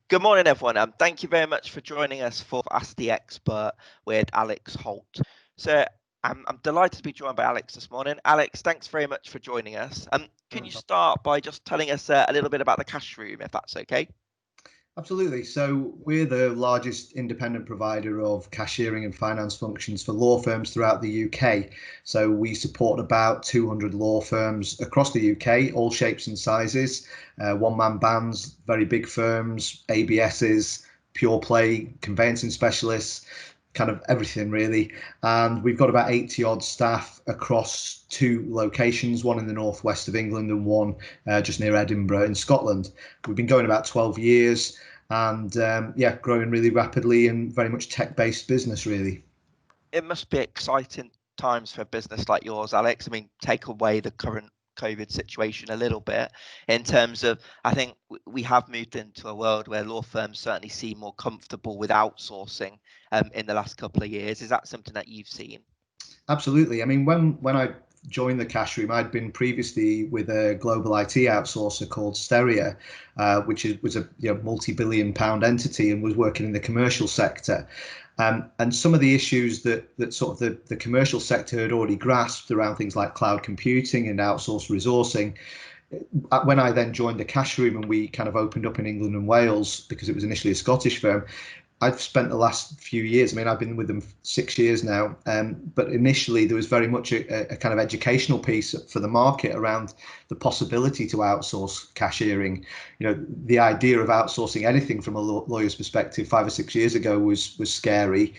Good morning, everyone. Thank you very much for joining us for Ask the Expert with Alex Holt. So I'm delighted to be joined by Alex this morning. Alex, thanks very much for joining us. Can you start by just telling us a little bit about the Cashroom, if that's okay? Absolutely. So we're the largest independent provider of cashiering and finance functions for law firms throughout the UK. So we support about 200 law firms across the UK, all shapes and sizes, one-man bands, very big firms, ABSs, pure play, conveyancing specialists, kind of everything really. And we've got about 80 odd staff across two locations, one in the northwest of England and one just near Edinburgh in Scotland. We've been going about 12 years and growing really rapidly and very much tech-based business really. It must be exciting times for a business like yours, Alex. I mean, take away the current COVID situation a little bit in terms of, I think we have moved into a world where law firms certainly seem more comfortable with outsourcing in the last couple of years. Is that something that you've seen? Absolutely. I mean, when I joined the Cashroom, I'd been previously with a global IT outsourcer called Steria, which was a multi-billion pound entity and was working in the commercial sector. And some of the issues that sort of the commercial sector had already grasped around things like cloud computing and outsourced resourcing. When I then joined the Cashroom and we kind of opened up in England and Wales, because it was initially a Scottish firm, I've spent the last few years, I mean, I've been with them 6 years now, but initially there was very much a kind of educational piece for the market around the possibility to outsource cashiering. The idea of outsourcing anything from a lawyer's perspective 5 or 6 years ago was scary.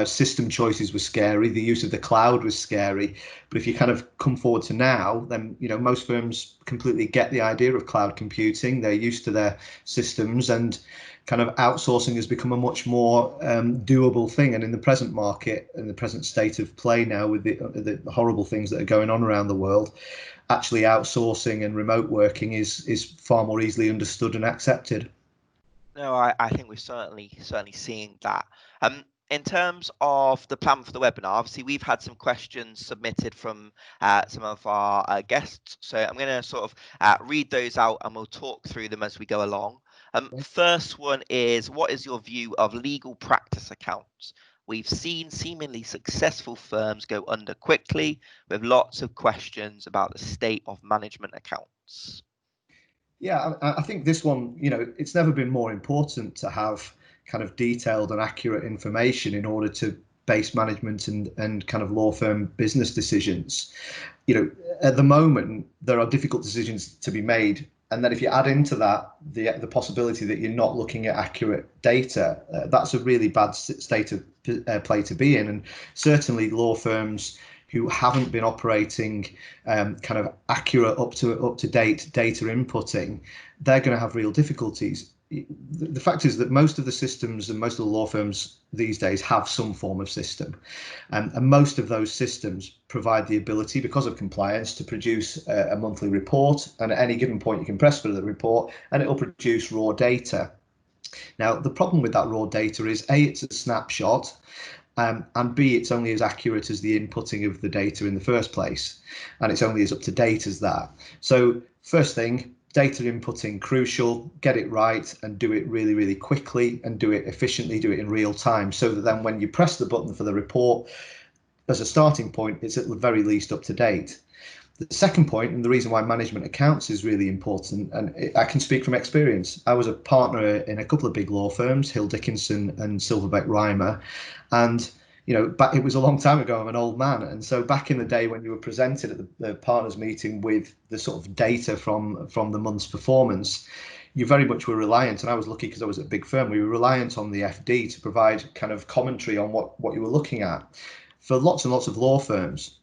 System choices were scary. The use of the cloud was scary. But if you kind of come forward to now, then most firms completely get the idea of cloud computing. They're used to their systems, and kind of outsourcing has become a much more doable thing. And in the present market, in the present state of play now, with the horrible things that are going on around the world, actually outsourcing and remote working is far more easily understood and accepted. No, I think we're certainly seeing that. In terms of the plan for the webinar, obviously we've had some questions submitted from some of our guests. So I'm going to sort of read those out and we'll talk through them as we go along. First one is, what is your view of legal practice accounts? We've seen seemingly successful firms go under quickly with lots of questions about the state of management accounts. Yeah, I think this one, it's never been more important to have kind of detailed and accurate information in order to base management and kind of law firm business decisions. At the moment, there are difficult decisions to be made. And then if you add into that the possibility that you're not looking at accurate data, that's a really bad state of play to be in. And certainly law firms who haven't been operating kind of accurate, up to date data inputting, they're going to have real difficulties. The fact is that most of the systems and most of the law firms these days have some form of system, and most of those systems provide the ability, because of compliance, to produce a monthly report, and at any given point you can press for the report and it will produce raw data. Now, the problem with that raw data is A, it's a snapshot, and B, it's only as accurate as the inputting of the data in the first place, and it's only as up to date as that. So first thing, data inputting crucial, get it right and do it really, really quickly and do it efficiently, do it in real time, so that then when you press the button for the report, as a starting point, it's at the very least up to date. The second point, and the reason why management accounts is really important, and I can speak from experience. I was a partner in a couple of big law firms, Hill Dickinson and Silverbeck Reimer, and it was a long time ago. I'm an old man, and so back in the day when you were presented at the partners meeting with the sort of data from the month's performance, you very much were reliant, and I was lucky because I was at a big firm. We were reliant on the FD to provide kind of commentary on what you were looking at. For lots and lots of law firms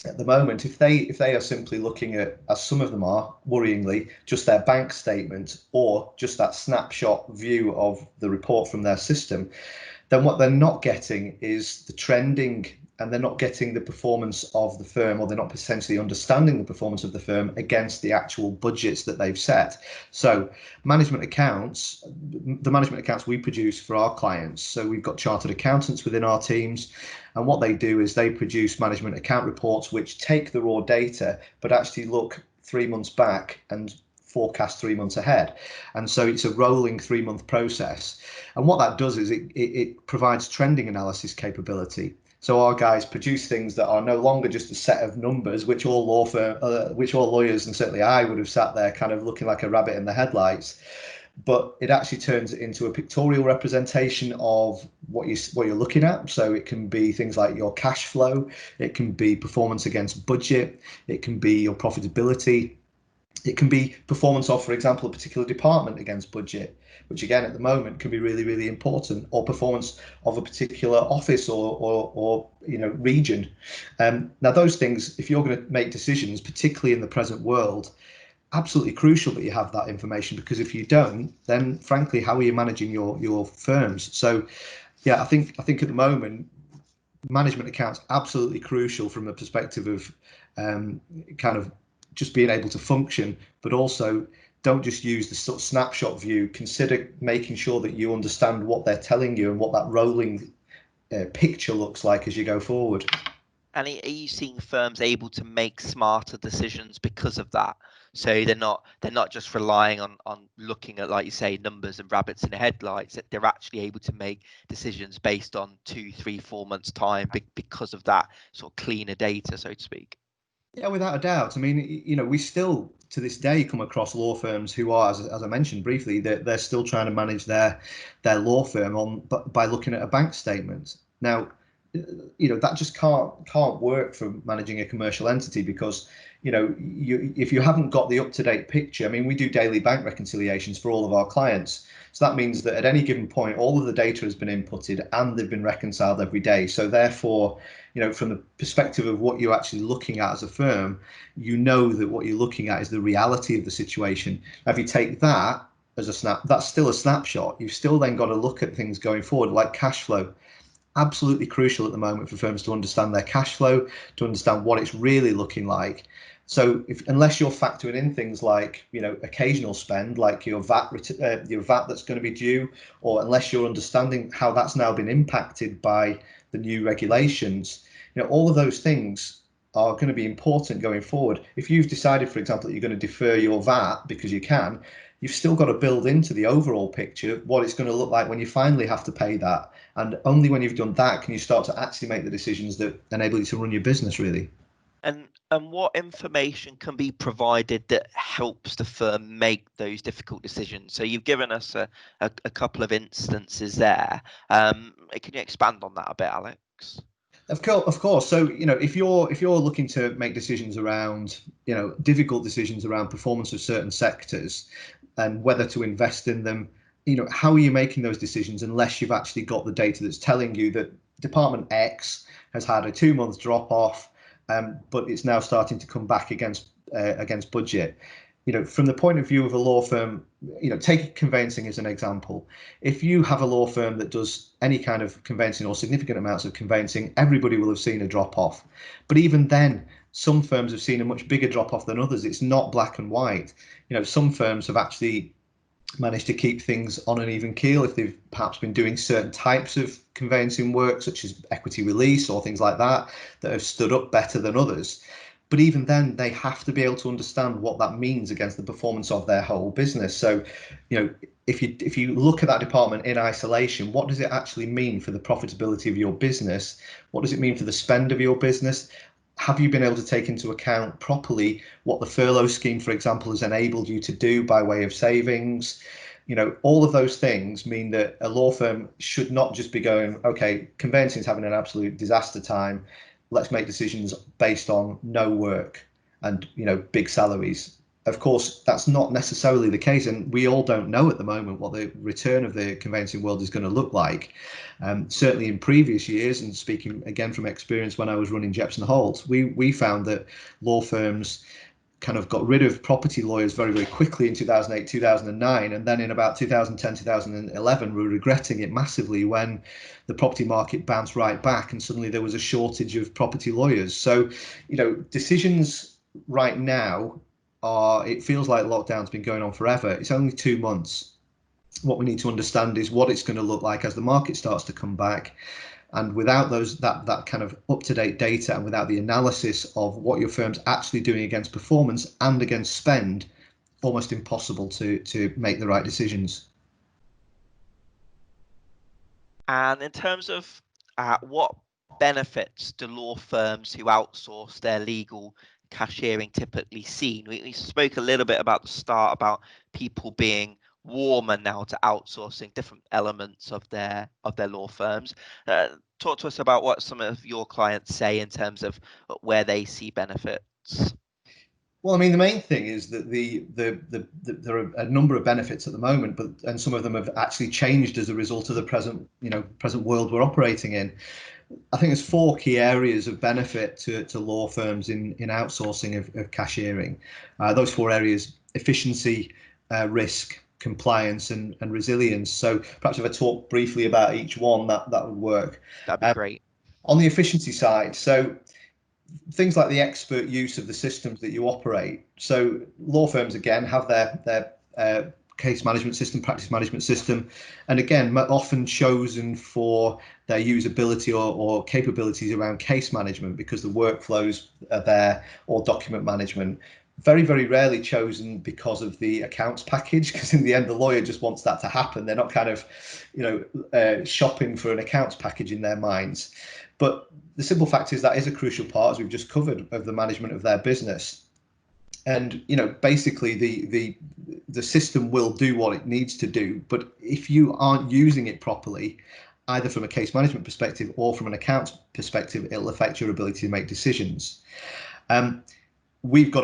at the moment, if they are simply looking at, as some of them are, worryingly, just their bank statement or just that snapshot view of the report from their system, then what they're not getting is the trending, and they're not getting the performance of the firm, or they're not potentially understanding the performance of the firm against the actual budgets that they've set. So the management accounts we produce for our clients, so we've got chartered accountants within our teams, and what they do is they produce management account reports which take the raw data but actually look 3 months back and forecast 3 months ahead. And so it's a rolling 3-month process. And what that does is it provides trending analysis capability. So our guys produce things that are no longer just a set of numbers, which all lawyers, and certainly I, would have sat there kind of looking like a rabbit in the headlights. But it actually turns it into a pictorial representation of what you're looking at. So it can be things like your cash flow, it can be performance against budget, it can be your profitability, it can be performance of, for example, a particular department against budget, which again at the moment can be really, really important, or performance of a particular office or region. Now those things, if you're going to make decisions, particularly in the present world, absolutely crucial that you have that information, because if you don't, then frankly, how are you managing your firms? So yeah, I think at the moment, management accounts absolutely crucial from the perspective of kind of just being able to function, but also don't just use the sort of snapshot view. Consider making sure that you understand what they're telling you and what that rolling picture looks like as you go forward. And are you seeing firms able to make smarter decisions because of that? So they're not just relying on looking at, like you say, numbers and rabbits in the headlights. That they're actually able to make decisions based on 2, 3, 4 months time because of that sort of cleaner data, so to speak. Yeah, without a doubt. I mean, we still to this day come across law firms who are, as I mentioned briefly, that they're still trying to manage their law firm by looking at a bank statement. Now, that just can't work for managing a commercial entity, because if you haven't got the up-to-date picture. I mean, we do daily bank reconciliations for all of our clients, so that means that at any given point all of the data has been inputted and they've been reconciled every day. So therefore, from the perspective of what you're actually looking at as a firm, that what you're looking at is the reality of the situation. Now, if you take that as that's still a snapshot. You've still then got to look at things going forward, like cash flow. Absolutely crucial at the moment for firms to understand their cash flow, to understand what it's really looking like. So unless you're factoring in things like occasional spend, like your VAT that's going to be due, or unless you're understanding how that's now been impacted by the new regulations, all of those things are going to be important going forward. If you've decided, for example, that you're going to defer your VAT because you can, you've still got to build into the overall picture what it's going to look like when you finally have to pay that. And only when you've done that can you start to actually make the decisions that enable you to run your business, really. And what information can be provided that helps the firm make those difficult decisions? So you've given us a couple of instances there. Can you expand on that a bit, Alex? Of course. So if you're looking to make decisions around difficult decisions around performance of certain sectors and whether to invest in them, how are you making those decisions unless you've actually got the data that's telling you that Department X has had a 2-month drop off, but it's now starting to come back against budget. From the point of view of a law firm, take conveyancing as an example. If you have a law firm that does any kind of conveyancing or significant amounts of conveyancing, everybody will have seen a drop off. But even then, some firms have seen a much bigger drop off than others. It's not black and white. Some firms have actually managed to keep things on an even keel if they've perhaps been doing certain types of conveyancing work, such as equity release or things like that have stood up better than others. But even then, they have to be able to understand what that means against the performance of their whole business. So, if you look at that department in isolation, what does it actually mean for the profitability of your business? What does it mean for the spend of your business? Have you been able to take into account properly what the furlough scheme, for example, has enabled you to do by way of savings? All of those things mean that a law firm should not just be going, okay, conveyancing is having an absolute disaster time. Let's make decisions based on no work and big salaries. Of course, that's not necessarily the case, and we all don't know at the moment what the return of the conveyancing world is going to look like. Certainly in previous years, and speaking again from experience when I was running Jepson Holt, we found that law firms kind of got rid of property lawyers very, very quickly in 2008, 2009. And then in about 2010, 2011, we were regretting it massively when the property market bounced right back and suddenly there was a shortage of property lawyers. So, decisions right now it feels like lockdown's been going on forever. It's only 2 months. What we need to understand is what it's going to look like as the market starts to come back. And without that kind of up-to-date data, and without the analysis of what your firm's actually doing against performance and against spend, almost impossible to make the right decisions. And in terms of what benefits do law firms who outsource their legal cashiering typically see? We spoke a little bit about the start about people being warmer now to outsourcing different elements of their law firms. Talk to us about what some of your clients say in terms of where they see benefits. Well, I mean, the main thing is that there are a number of benefits at the moment, and some of them have actually changed as a result of the present world we're operating in. I think there's four key areas of benefit to law firms in outsourcing of cashiering. Those four areas: efficiency, risk, compliance, and resilience. So perhaps if I talk briefly about each one, that would work. That'd be great. On the efficiency side, so things like the expert use of the systems that you operate. So law firms, again, have their case management system, practice management system, and again, often chosen for their usability or capabilities around case management because the workflows are there, or document management. Very, very rarely chosen because of the accounts package, because in the end, the lawyer just wants that to happen. They're not kind of, shopping for an accounts package in their minds. But the simple fact is that is a crucial part, as we've just covered, of the management of their business. And basically the system will do what it needs to do, but if you aren't using it properly, either from a case management perspective or from an accounts perspective, it'll affect your ability to make decisions. We've got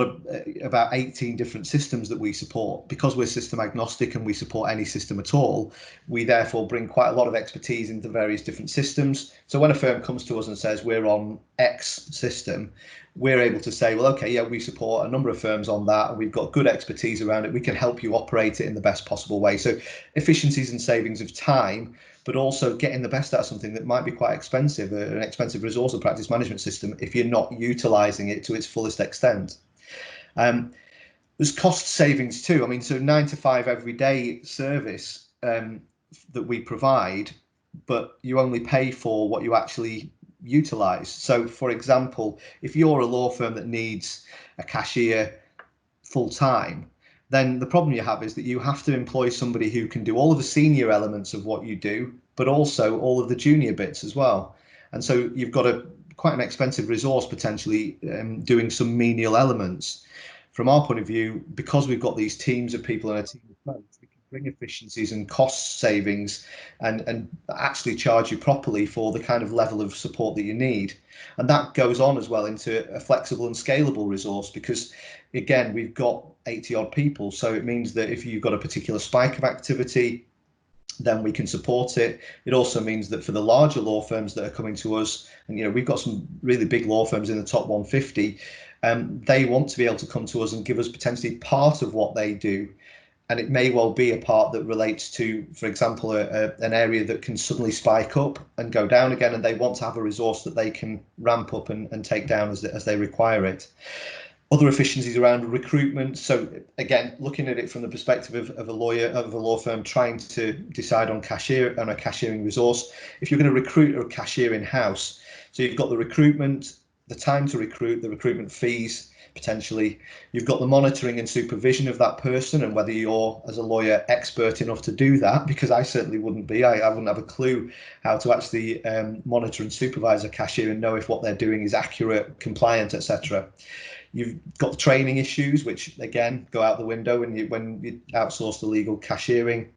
about 18 different systems that we support. Because we're system agnostic and we support any system at all, we therefore bring quite a lot of expertise into various different systems. So when a firm comes to us and says we're on X system, we're able to say, well, okay, yeah, we support a number of firms on that, and we've got good expertise around it. We can help you operate it in the best possible way. So efficiencies and savings of time, but also getting the best out of something that might be quite expensive, an expensive resource or practice management system, if you're not utilizing it to its fullest extent. There's cost savings too. I mean, so 9 to 5 everyday service that we provide, but you only pay for what you actually utilize. So, for example, if you're a law firm that needs a cashier full time, then the problem you have is that you have to employ somebody who can do all of the senior elements of what you do, but also all of the junior bits as well. And so you've got quite an expensive resource potentially doing some menial elements. From our point of view, because we've got these teams of people and a team of folks, we can bring efficiencies and cost savings and actually charge you properly for the kind of level of support that you need. And that goes on as well into a flexible and scalable resource, because again, we've got 80 odd people. So it means that if you've got a particular spike of activity, then we can support it. It also means that for the larger law firms that are coming to us, and we've got some really big law firms in the top 150, they want to be able to come to us and give us potentially part of what they do. And it may well be a part that relates to, for example, an area that can suddenly spike up and go down again, and they want to have a resource that they can ramp up and take down as they require it. Other efficiencies around recruitment. So again, looking at it from the perspective of a lawyer, of a law firm trying to decide on a cashiering resource. If you're going to recruit a cashier in-house, so you've got the recruitment, the time to recruit, the recruitment fees, potentially. You've got the monitoring and supervision of that person, and whether you're, as a lawyer, expert enough to do that, because I certainly wouldn't be. I wouldn't have a clue how to actually monitor and supervise a cashier and know if what they're doing is accurate, compliant, etc. You've got training issues, which again go out the window when you outsource the legal cashiering.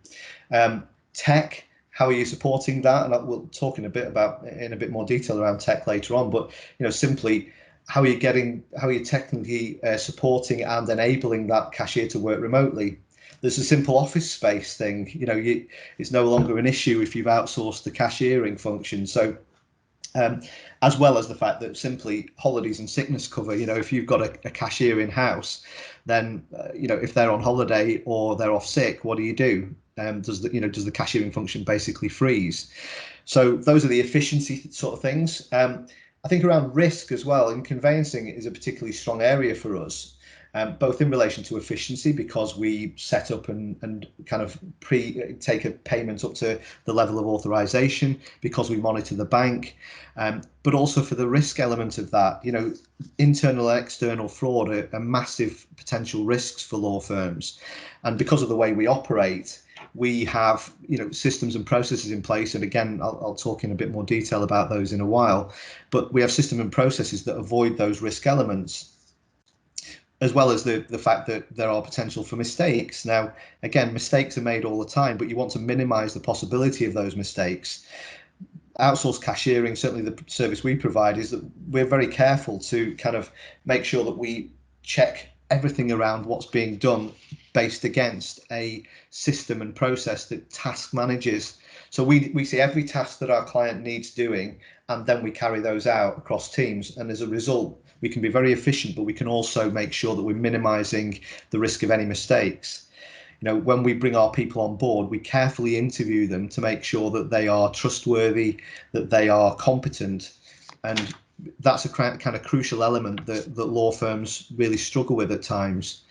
Tech, how are you supporting that? And we'll talk in a bit more detail around tech later on. But simply, how are you technically supporting and enabling that cashier to work remotely? There's a simple office space thing. It's no longer an issue if you've outsourced the cashiering function. So. As well as the fact that simply holidays and sickness cover, if you've got a cashier in house, then if they're on holiday or they're off sick, what do you do? Does the cashiering function basically freeze? So those are the efficiency sort of things. I think around risk as well, in conveyancing is a particularly strong area for us. both in relation to efficiency, because we set up and kind of take a payment up to the level of authorization, because we monitor the bank, but also for the risk element of that. You know, internal and external fraud are massive potential risks for law firms, and because of the way we operate, we have, you know, systems and processes in place. And again, I'll talk in a bit more detail about those in a while, but we have systems and processes that avoid those risk elements, as well as the fact that there are potential for mistakes. Now, again, mistakes are made all the time, but you want to minimize the possibility of those mistakes. Outsourced cashiering, certainly the service we provide, is that we're very careful to kind of make sure that we check everything around what's being done based against a system and process that task manages. So we see every task that our client needs doing, and then we carry those out across teams. And as a result, we can be very efficient, but we can also make sure that we're minimizing the risk of any mistakes. You know, when we bring our people on board, we carefully interview them to make sure that they are trustworthy, that they are competent, and that's a kind of crucial element that law firms really struggle with at times.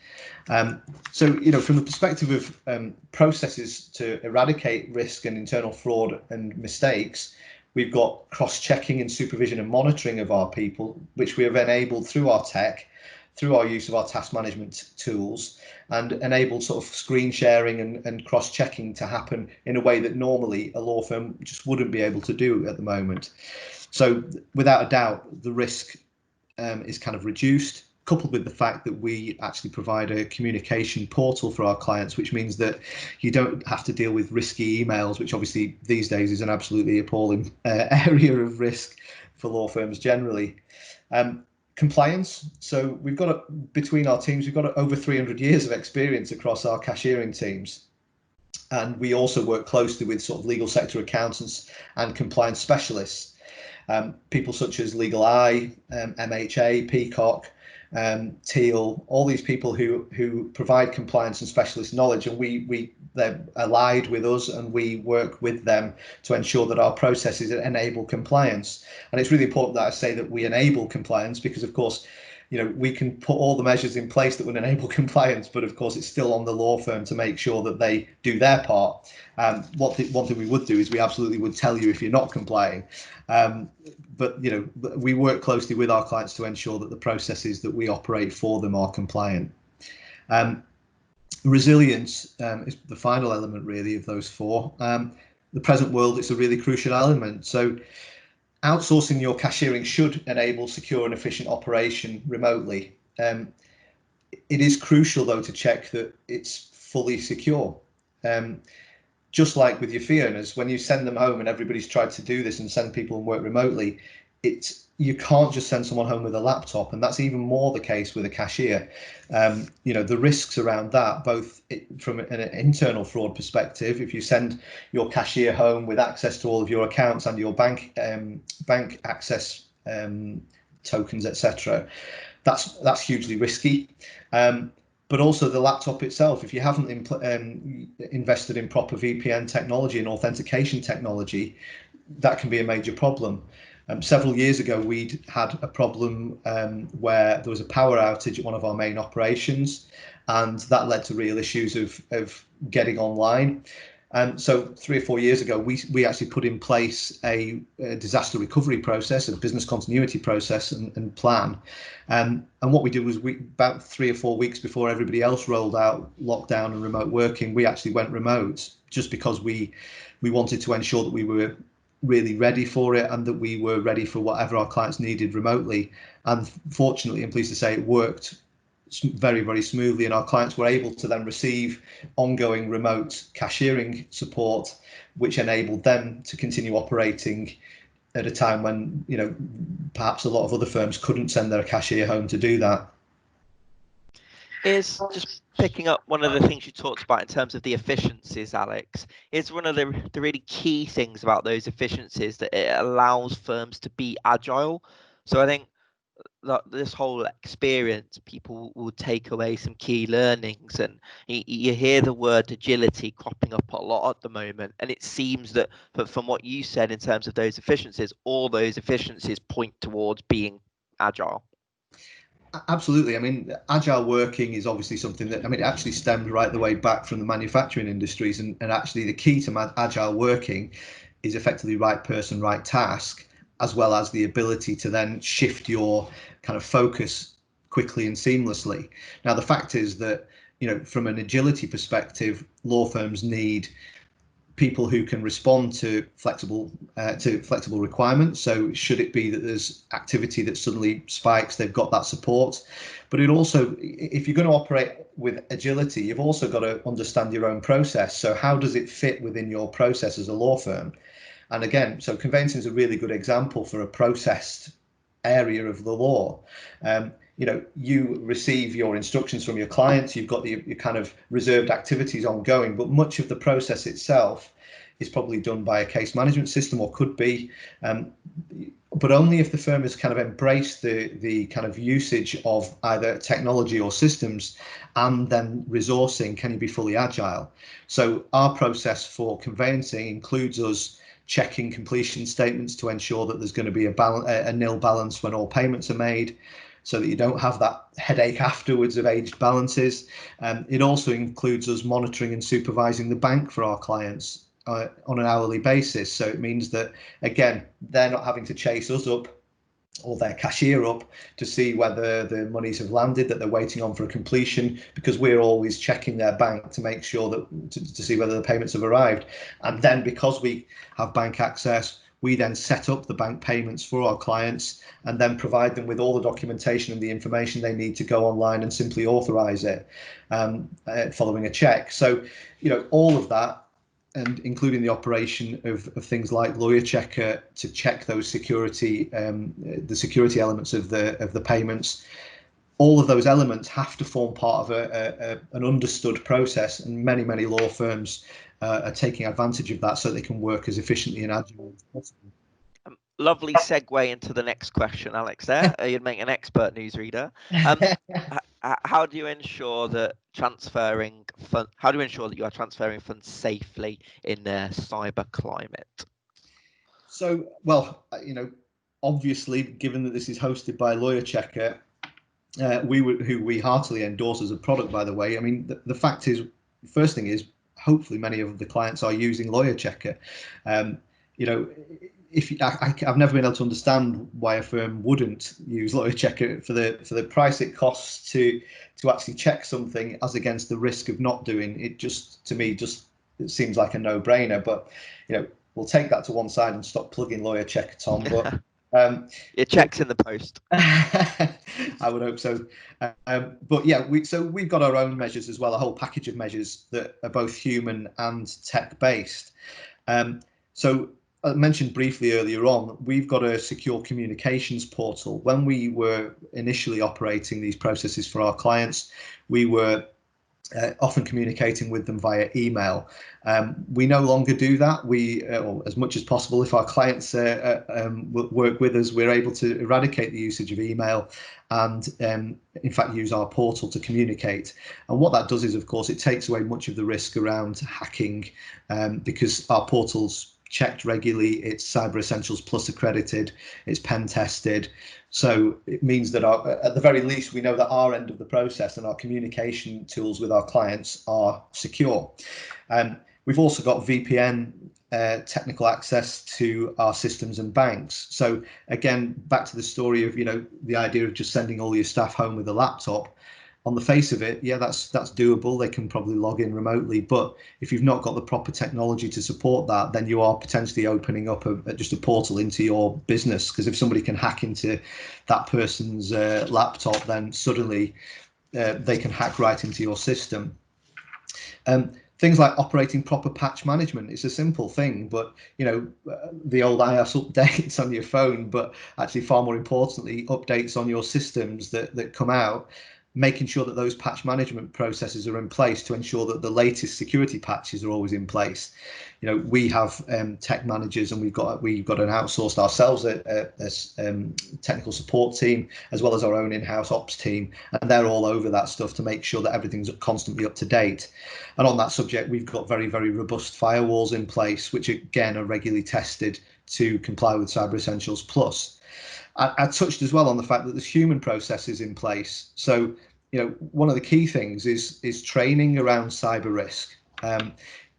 So, you know, from the perspective of processes to eradicate risk and internal fraud and mistakes, we've got cross-checking and supervision and monitoring of our people, which we have enabled through our tech, through our use of our task management tools, and enabled sort of screen sharing and cross-checking to happen in a way that normally a law firm just wouldn't be able to do at the moment. So without a doubt, the risk is kind of reduced, coupled with the fact that we actually provide a communication portal for our clients, which means that you don't have to deal with risky emails, which obviously these days is an absolutely appalling area of risk for law firms generally. Compliance. So we've got, between our teams, we've got over 300 years of experience across our cashiering teams. And we also work closely with sort of legal sector accountants and compliance specialists. People such as Legal Eye, MHA, Peacock, Teal, all these people who provide compliance and specialist knowledge, and they're allied with us, and we work with them to ensure that our processes enable compliance. And it's really important that I say that we enable compliance, because of course, you know, we can put all the measures in place that would enable compliance, but of course it's still on the law firm to make sure that they do their part. One thing we would do is we absolutely would tell you if you're not complying. But, you know, we work closely with our clients to ensure that the processes that we operate for them are compliant. Resilience is the final element really of those four. The present world, it's a really crucial element. So outsourcing your cashiering should enable secure and efficient operation remotely. It is crucial, though, to check that it's fully secure. Just like with your fee earners, when you send them home, and everybody's tried to do this and send people and work remotely, you can't just send someone home with a laptop, and that's even more the case with a cashier. You know, the risks around that, both from an internal fraud perspective, if you send your cashier home with access to all of your accounts and your bank access tokens, etc., that's hugely risky. But also the laptop itself, if you haven't invested in proper VPN technology and authentication technology, that can be a major problem. Several years ago, we'd had a problem where there was a power outage at one of our main operations, and that led to real issues of getting online. So 3 or 4 years ago, we actually put in place a disaster recovery process, a business continuity process and plan. And what we did was, about 3 or 4 weeks before everybody else rolled out lockdown and remote working, we actually went remote, just because we wanted to ensure that we were really ready for it, and that we were ready for whatever our clients needed remotely. And fortunately, I'm pleased to say, it worked very, very smoothly, and our clients were able to then receive ongoing remote cashiering support, which enabled them to continue operating at a time when, you know, perhaps a lot of other firms couldn't send their cashier home to do that. Is just picking up one of the things you talked about in terms of the efficiencies, Alex, is one of the really key things about those efficiencies that it allows firms to be agile. So I think that this whole experience, people will take away some key learnings, and you hear the word agility cropping up a lot at the moment, and it seems that from what you said in terms of those efficiencies, all those efficiencies point towards being agile. Absolutely. I mean, agile working is obviously something that, I mean, it actually stems right the way back from the manufacturing industries. And actually, the key to agile working is effectively right person, right task, as well as the ability to then shift your kind of focus quickly and seamlessly. Now, the fact is that, from an agility perspective, law firms need people who can respond to flexible requirements. So should it be that there's activity that suddenly spikes, they've got that support. But it also, if you're going to operate with agility, you've also got to understand your own process. So how does it fit within your process as a law firm? And again, so conveyancing is a really good example for a processed area of the law. You receive your instructions from your clients, you've got your kind of reserved activities ongoing, but much of the process itself is probably done by a case management system, or could be, but only if the firm has kind of embraced the kind of usage of either technology or systems, and then resourcing, can you be fully agile. So our process for conveyancing includes us checking completion statements to ensure that there's going to be a nil balance when all payments are made, so that you don't have that headache afterwards of aged balances. It also includes us monitoring and supervising the bank for our clients on an hourly basis. So it means that, again, they're not having to chase us up or their cashier up to see whether the monies have landed that they're waiting on for a completion, because we're always checking their bank to make sure that to see whether the payments have arrived. And then, because we have bank access, we then set up the bank payments for our clients and then provide them with all the documentation and the information they need to go online and simply authorize it following a check. So, all of that, and including the operation of things like Lawyer Checker to check those the security elements of the payments. All of those elements have to form part of an understood process, and many law firms are taking advantage of that so they can work as efficiently and agile as possible. Lovely segue into the next question, Alex. There, you'd make an expert newsreader. How do you ensure that How do you ensure that you are transferring funds safely in a cyber climate? So, well, obviously, given that this is hosted by Lawyer Checker, who we heartily endorse as a product, by the way. I mean, the fact is, first thing is, hopefully many of the clients are using Lawyer Checker. I've never been able to understand why a firm wouldn't use Lawyer Checker for the price it costs to actually check something as against the risk of not doing it. Just, to me, it seems like a no-brainer. But we'll take that to one side and stop plugging Lawyer Checker, Tom. But your check's in the post. I would hope so. But yeah, we've got our own measures as well, a whole package of measures that are both human and tech-based. So I mentioned briefly earlier on, we've got a secure communications portal. When we were initially operating these processes for our clients, we were often communicating with them via email. We no longer do that. Or as much as possible, if our clients work with us, we're able to eradicate the usage of email and in fact use our portal to communicate. And what that does is, of course, it takes away much of the risk around hacking, because our portal's checked regularly, it's Cyber Essentials Plus accredited, it's pen tested. So it means that at the very least, we know that our end of the process and our communication tools with our clients are secure. We've also got VPN technical access to our systems and banks. So again, back to the story of the idea of just sending all your staff home with a laptop. On the face of it, yeah, that's doable. They can probably log in remotely, but if you've not got the proper technology to support that, then you are potentially opening up just a portal into your business. Because if somebody can hack into that person's laptop, then suddenly they can hack right into your system. Things like operating proper patch management. It's a simple thing, but the old iOS updates on your phone, but actually far more importantly, updates on your systems that come out, making sure that those patch management processes are in place to ensure that the latest security patches are always in place. We have tech managers, and we've got an outsourced ourselves a technical support team, as well as our own in-house ops team, and they're all over that stuff to make sure that everything's constantly up to date. And on that subject, we've got very, very robust firewalls in place, which again are regularly tested to comply with Cyber Essentials Plus. I touched as well on the fact that there's human processes in place. So, one of the key things is training around cyber risk.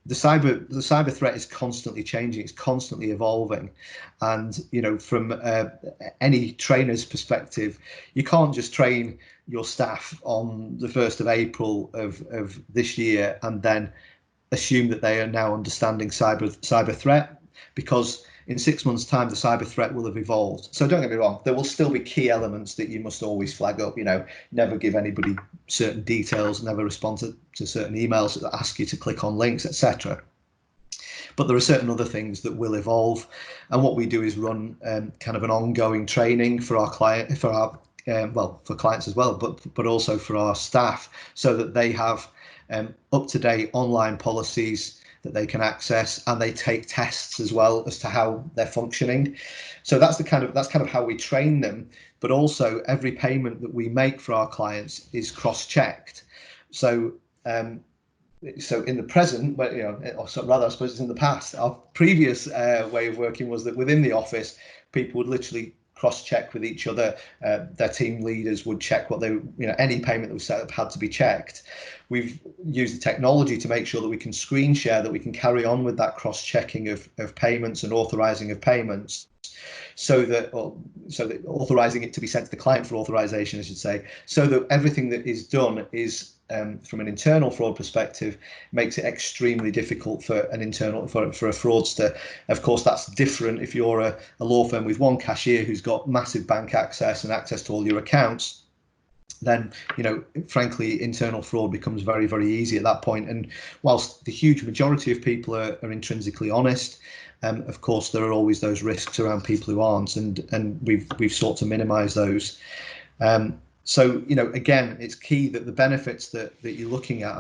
The cyber threat is constantly changing, it's constantly evolving, and from any trainer's perspective, you can't just train your staff on the 1st of April of this year and then assume that they are now understanding cyber threat, because in 6 months' time the cyber threat will have evolved. So don't get me wrong, there will still be key elements that you must always flag up. Never give anybody certain details, never respond to certain emails that ask you to click on links, etc. But there are certain other things that will evolve, and what we do is run kind of an ongoing training for our client, for clients as well, but also for our staff, so that they have up-to-date online policies that they can access, and they take tests as well as to how they're functioning. So that's kind of how we train them. But also, every payment that we make for our clients is cross-checked. So in the present, but or rather, I suppose it's in the past. Our previous way of working was that within the office, people would literally cross-check with each other. Their team leaders would check what any payment that was set up had to be checked. We've used the technology to make sure that we can screen share, that we can carry on with that cross-checking of payments and authorizing of payments, so that authorizing it to be sent to the client for authorization, I should say, so that everything that is done is from an internal fraud perspective, makes it extremely difficult for a fraudster. Of course, that's different if you're a law firm with one cashier who's got massive bank access and access to all your accounts. Then, frankly, internal fraud becomes very, very easy at that point. And whilst the huge majority of people are intrinsically honest, of course, there are always those risks around people who aren't, and we've sought to minimise those. So, again, it's key that the benefits that you're looking at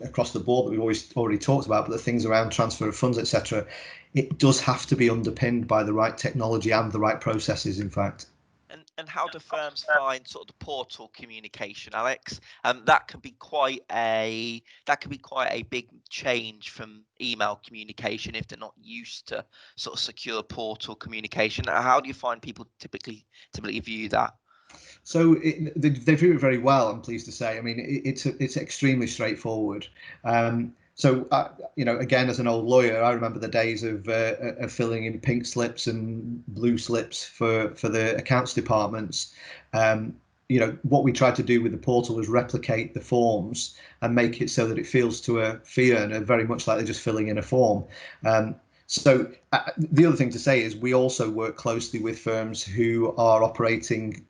across the board that we've already talked about, but the things around transfer of funds, etc., it does have to be underpinned by the right technology and the right processes, in fact. And how do firms find sort of the portal communication, Alex? That can be quite a big change from email communication if they're not used to sort of secure portal communication. How do you find people typically view that? So they view it very well, I'm pleased to say. I mean, it's extremely straightforward. So, again, as an old lawyer, I remember the days of filling in pink slips and blue slips for the accounts departments. What we tried to do with the portal was replicate the forms and make it so that it feels to a fee earner very much like they're just filling in a form. So the other thing to say is we also work closely with firms who are operating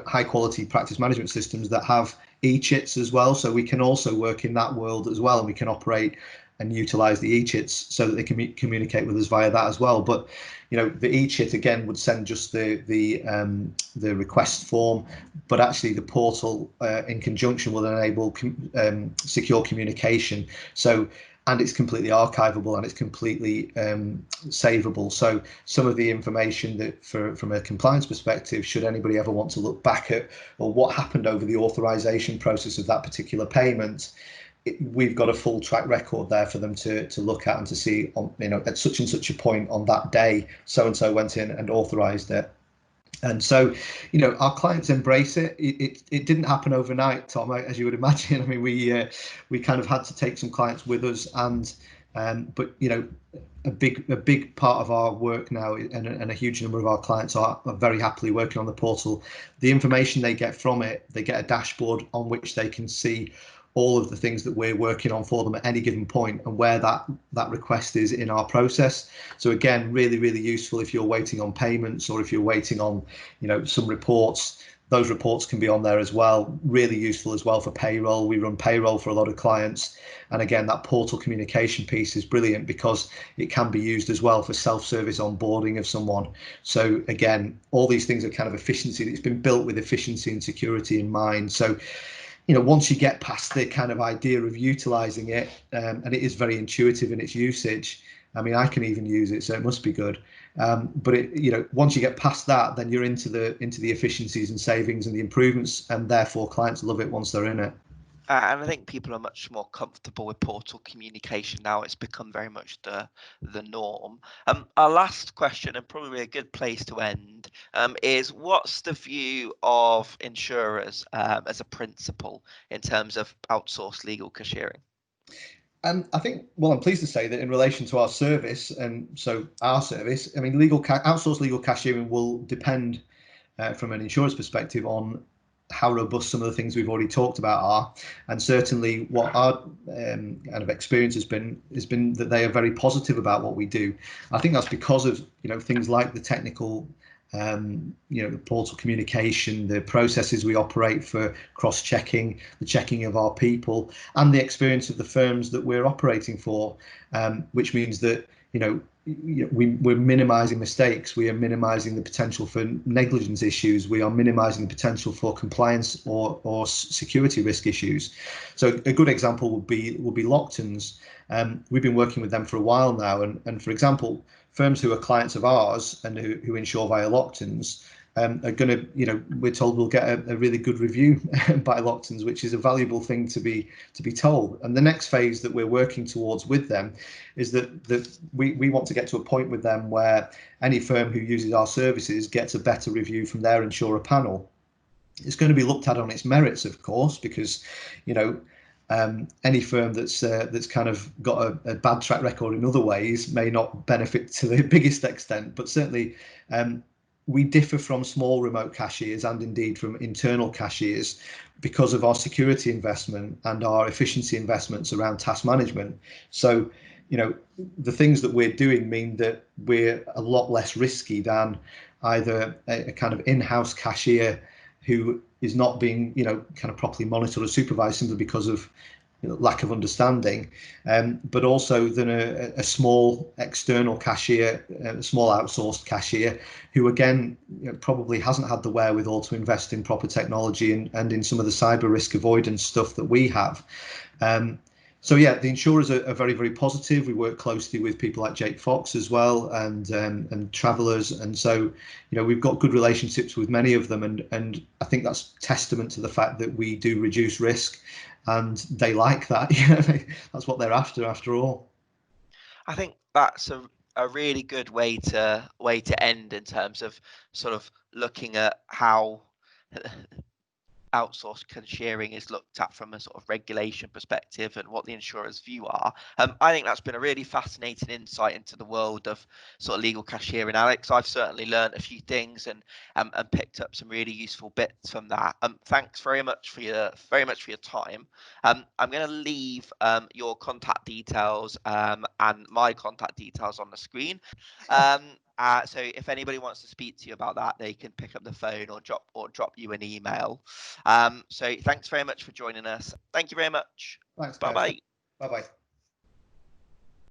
high quality practice management systems that have e-chits as well. So we can also work in that world as well, and we can operate and utilize the e-chits so that they can communicate with us via that as well. But the e-chit again would send just the request form, but actually the portal in conjunction will enable secure communication. And it's completely archivable and it's completely savable. So some of the information that from a compliance perspective, should anybody ever want to look back at or what happened over the authorization process of that particular payment, we've got a full track record there for them to look at and to see at such and such a point on that day, so and so went in and authorized it. And so, our clients embrace it. It didn't happen overnight, Tom, as you would imagine. I mean, we kind of had to take some clients with us, but a big part of our work now, and a huge number of our clients are very happily working on the portal. The information they get from it, they get a dashboard on which they can see all of the things that we're working on for them at any given point and where that request is in our process. So again, really, really useful if you're waiting on payments or if you're waiting on, some reports. Those reports can be on there as well. Really useful as well for payroll. We run payroll for a lot of clients. And again, that portal communication piece is brilliant because it can be used as well for self-service onboarding of someone. So again, all these things are kind of efficiency. It's been built with efficiency and security in mind. So once you get past the kind of idea of utilizing it, and it is very intuitive in its usage. I mean, I can even use it, so it must be good. But once you get past that, then you're into the efficiencies and savings and the improvements, and therefore clients love it once they're in it. And I think people are much more comfortable with portal communication now. It's become very much the norm. Our last question, and probably a good place to end, is what's the view of insurers as a principle in terms of outsourced legal cashiering? I think, well, I'm pleased to say that in relation to our service, and so our service, I mean, outsourced legal cashiering will depend from an insurer's perspective on how robust some of the things we've already talked about are, and certainly what our kind of experience has been that they are very positive about what we do. I think that's because of things like the technical the portal communication, the processes we operate for cross-checking, the checking of our people, and the experience of the firms that we're operating for, which means that we're minimizing mistakes, we are minimizing the potential for negligence issues, we are minimizing the potential for compliance or security risk issues. So a good example would be Lockton's. We've been working with them for a while now, and for example, firms who are clients of ours and who insure via Lockton's are going to, we're told we'll get a really good review by Lockton's, which is a valuable thing to be told. And the next phase that we're working towards with them is that we want to get to a point with them where any firm who uses our services gets a better review from their insurer panel. It's going to be looked at on its merits, of course, because any firm that's kind of got a bad track record in other ways may not benefit to the biggest extent, but certainly we differ from small remote cashiers and indeed from internal cashiers because of our security investment and our efficiency investments around task management. So, the things that we're doing mean that we're a lot less risky than either a kind of in-house cashier who is not being, kind of properly monitored or supervised simply because of lack of understanding, but also than a small external cashier, a small outsourced cashier, who again probably hasn't had the wherewithal to invest in proper technology and in some of the cyber risk avoidance stuff that we have. So yeah, the insurers are very, very positive. We work closely with people like Jake Fox as well, and Travellers, and so we've got good relationships with many of them, and I think that's testament to the fact that we do reduce risk, and they like that. That's what they're after all. I think that's a really good way to end in terms of sort of looking at how outsourced cashiering is looked at from a sort of regulation perspective and what the insurer's view are. I think that's been a really fascinating insight into the world of sort of legal cashiering, Alex. I've certainly learned a few things and picked up some really useful bits from that. Thanks very much for your time. I'm going to leave your contact details and my contact details on the screen. So if anybody wants to speak to you about that, they can pick up the phone or drop you an email. So thanks very much for joining us. Thank you very much. Thanks, Bye guys. bye. Bye bye.